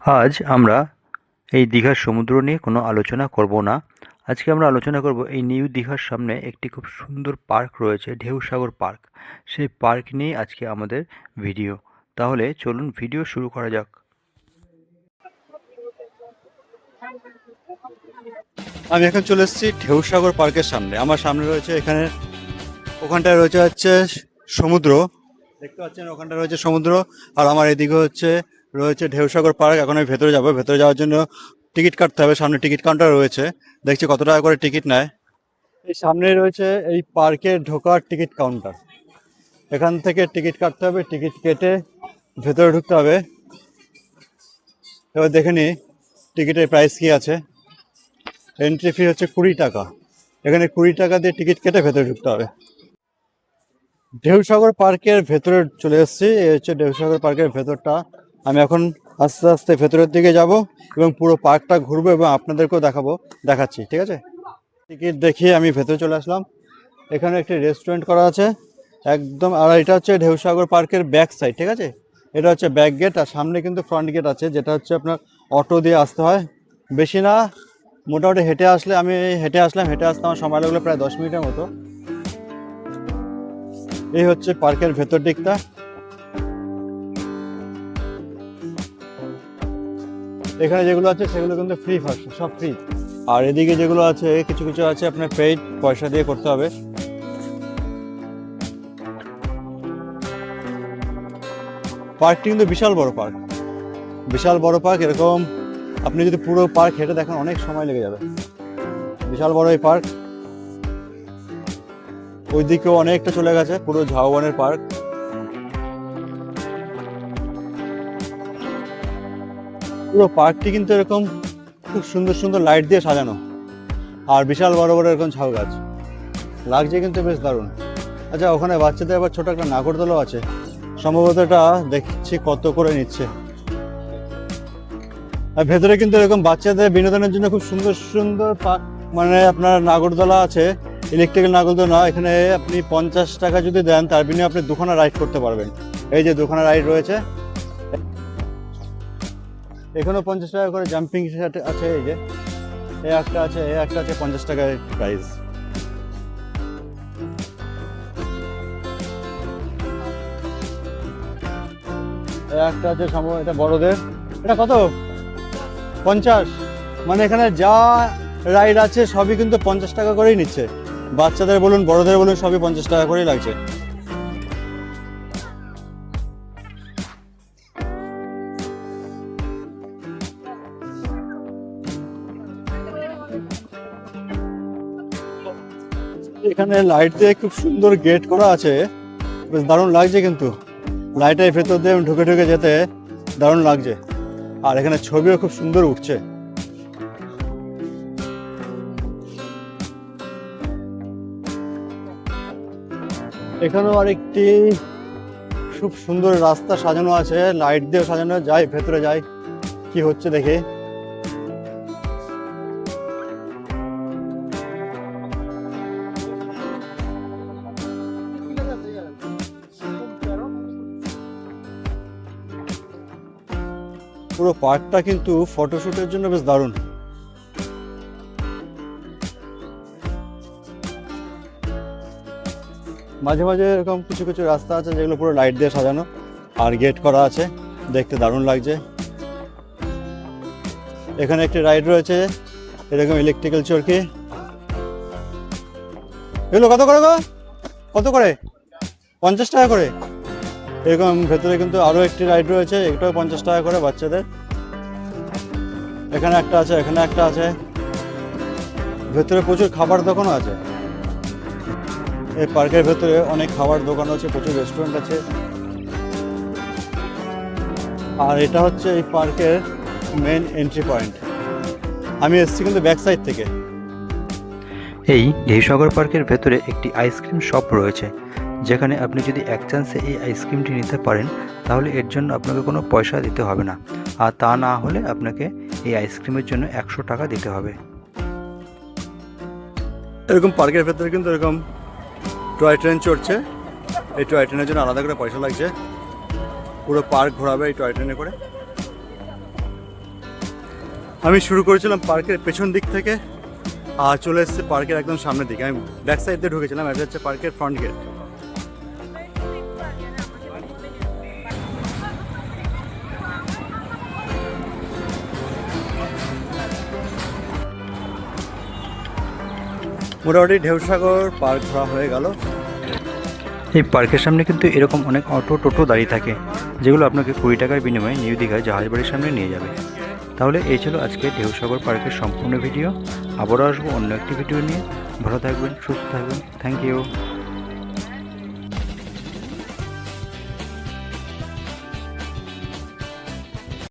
আজ আমরা এই দীঘার সমুদ্র নিয়ে কোনো আলোচনা করব না। আজকে আমরা আলোচনা করব এই নিউ দীঘার সামনে একটি খুব সুন্দর পার্ক রয়েছে, ঢেউসাগর পার্ক। সেই পার্ক নিয়ে আজকে আমাদের ভিডিও। তাহলে চলুন ভিডিও শুরু করা যাক। আমি এখন চলে এসেছি ঢেউসাগর পার্কের সামনে। আমার সামনে রয়েছে ওখানটায় রয়েছে সমুদ্র, দেখতে পাচ্ছেন ওখানটা রয়েছে সমুদ্র। আর আমার এদিকে রয়েছে ঢেউসাগর পার্ক। এখন আমি ভেতরে যাবো, ভেতরে যাওয়ার জন্য টিকিট কাটতে হবে। সামনে টিকিট কাউন্টার রয়েছে, দেখছি কত টাকা করে টিকিট নেয়। এই সামনে রয়েছে এই পার্কের ঢোকার টিকিট কাউন্টার। এখান থেকে টিকিট কাটতে হবে, টিকিট কেটে ভেতরে ঢুকতে হবে। এবার দেখে নিই টিকিটের প্রাইস কি আছে। এন্ট্রি ফি হচ্ছে 20 টাকা। এখানে 20 টাকা দিয়ে টিকিট কেটে ভেতরে ঢুকতে হবে। ঢেউসাগর পার্কের ভেতরে চলে এসেছি। এই হচ্ছে ঢেউসাগর পার্কের ভেতরটা। আমি এখন আস্তে আস্তে ভেতরের দিকে যাব এবং পুরো পার্কটা ঘুরবো এবং আপনাদেরকেও দেখাচ্ছি, ঠিক আছে। টিকিট দেখিয়ে আমি ভেতরে চলে আসলাম। এখানে একটি রেস্টুরেন্ট করা আছে একদম। আর এটা হচ্ছে ঢেউসাগর পার্কের ব্যাক সাইড, ঠিক আছে। এটা হচ্ছে ব্যাক গেট, আর সামনে কিন্তু ফ্রন্ট গেট আছে, যেটা হচ্ছে আপনার অটো দিয়ে আসতে হয়। বেশি না, মোটামুটি হেঁটে আসলাম। হেঁটে আসতে আমার সময় লাগলো প্রায় 10 মিনিটের মতো। এই হচ্ছে পার্কের ভেতর দিকটা। এখানে যেগুলো আছে সেগুলো কিন্তু ফ্রি, ফার্স্ট সব ফ্রি। আর এদিকে যেগুলো আছে কিছু কিছু আছে আপনার পেইড, পয়সা দিয়ে করতে হবে। পার্কটি কিন্তু বিশাল বড় পার্ক, বিশাল বড় পার্ক। এরকম আপনি যদি পুরো পার্ক হেঁটে দেখেন অনেক সময় লেগে যাবে। বিশাল বড় এই পার্ক। ওইদিকেও অনেকটা চলে গেছে, পুরো ঝাউবনের পার্ক। পুরো পার্কটি কিন্তু এরকম খুব সুন্দর সুন্দর লাইট দিয়ে সাজানো, আর বিশাল বড় বড় এরকম ঝাউ গাছ লাগছে, কিন্তু বেশ দারুণ। আচ্ছা, ওখানে বাচ্চাদের আবার ছোট একটা নাগরদোলাও আছে, সম্ভবত এটা দেখছি কত করে নিচ্ছে। আর ভেতরে কিন্তু এরকম বাচ্চাদের বিনোদনের জন্য খুব সুন্দর সুন্দর মানে আপনার নাগরদোলা আছে, ইলেকট্রিক্যাল নাগরদোলা। এখানে আপনি 50 টাকা যদি দেন, তার বিনিময়ে আপনি 2খানা রাইড করতে পারবেন। এই যে 2খানা রাইড রয়েছে। এখানেও 50 টাকা করে জাম্পিং আছে। এই যে এই একটা আছে 50 টাকার প্রাইস। একটা আছে সম্ভব, এটা বড়দের। এটা কত? 50। মানে এখানে যা রাইড আছে সবই কিন্তু 50 টাকা করেই নিচ্ছে। বাচ্চাদের বলুন, বড়দের বলুন, সবই 50 টাকা করেই লাগছে। এখানে লাইট দিয়ে খুব সুন্দর গেট করা আছে, বেশ দারুণ লাগছে। কিন্তু লাইটের ভেতর দিয়ে ঢুকে ঢুকে যেতে দারুণ লাগছে। আর এখানে ছবিও খুব সুন্দর উঠছে। এখানেও আরেকটি খুব সুন্দর রাস্তা সাজানো আছে, লাইট দিয়ে সাজানো। যাই ভেতরে যাই, কি হচ্ছে দেখে। পুরো পার্কটা কিন্তু ফটোশুটের জন্য বেশ দারুণ। মাঝে মাঝে এরকম কিছু কিছু রাস্তা আছে যেগুলো পুরো লাইট দিয়ে সাজানো আর গেট করা আছে, দেখতে দারুণ লাগছে। এখানে একটি রাইড রয়েছে এরকম ইলেকট্রিক্যাল চরকি। এগুলো কত করে গো? কত করে? 50 টাকা করে। এরকম ভেতরে কিন্তু আরো একটি রাইড রয়েছে, এটাও 50 টাকা করে বাচ্চাদের। এখানে একটা আছে, এখানে একটা আছে। ভেতরে প্রচুর খাবার দোকানও আছে। এই পার্কের ভেতরে অনেক খাবার দোকান আছে, প্রচুর রেস্টুরেন্ট আছে। আর এটা হচ্ছে এই পার্কের মেন এন্ট্রি পয়েন্ট। আমি এসেছি কিন্তু ব্যাক সাইড থেকে। এই ঢেউসাগর পার্কের ভেতরে একটি আইসক্রিম শপ রয়েছে, যেখানে আপনি যদি এক চান্সে এই আইসক্রিমটি নিতে পারেন, তাহলে এর জন্য আপনাকে কোনো পয়সা দিতে হবে না। আর তা না হলে আপনাকে এই আইসক্রিমের জন্য 100 টাকা দিতে হবে। এরকম পার্কের ভেতরে কিন্তু এরকম টয় ট্রেন চড়ছে। এই টয় ট্রেনের জন্য আলাদা করে পয়সা লাগছে। পুরো পার্ক ঘোরাবে এই টয় ট্রেনে করে। আমি শুরু করেছিলাম পার্কের পেছন দিক থেকে আর চলে এসেছে পার্কের একদম সামনের দিকে। আমি ব্যাক সাইড দিয়ে ঢুকেছিলাম, এটা হচ্ছে পার্কের ফ্রন্ট গেট। মোটামুটি ঢেউসাগর পার্ক ঘোরা হয়ে গেল। এই পার্কের সামনে কিন্তু এরকম অনেক অটো টোটো দাঁড়িয়ে থাকে, যেগুলো আপনাকে 20 টাকার বিনিময়ে নিউ দীঘায় জাহাজবাড়ির সামনে নিয়ে যাবে। তাহলে এই ছিল আজকে ঢেউসাগর পার্কের সম্পূর্ণ ভিডিও। আবারও আসবো অন্য একটি ভিডিও নিয়ে। ভালো থাকবেন, সুস্থ থাকবেন। Thank you.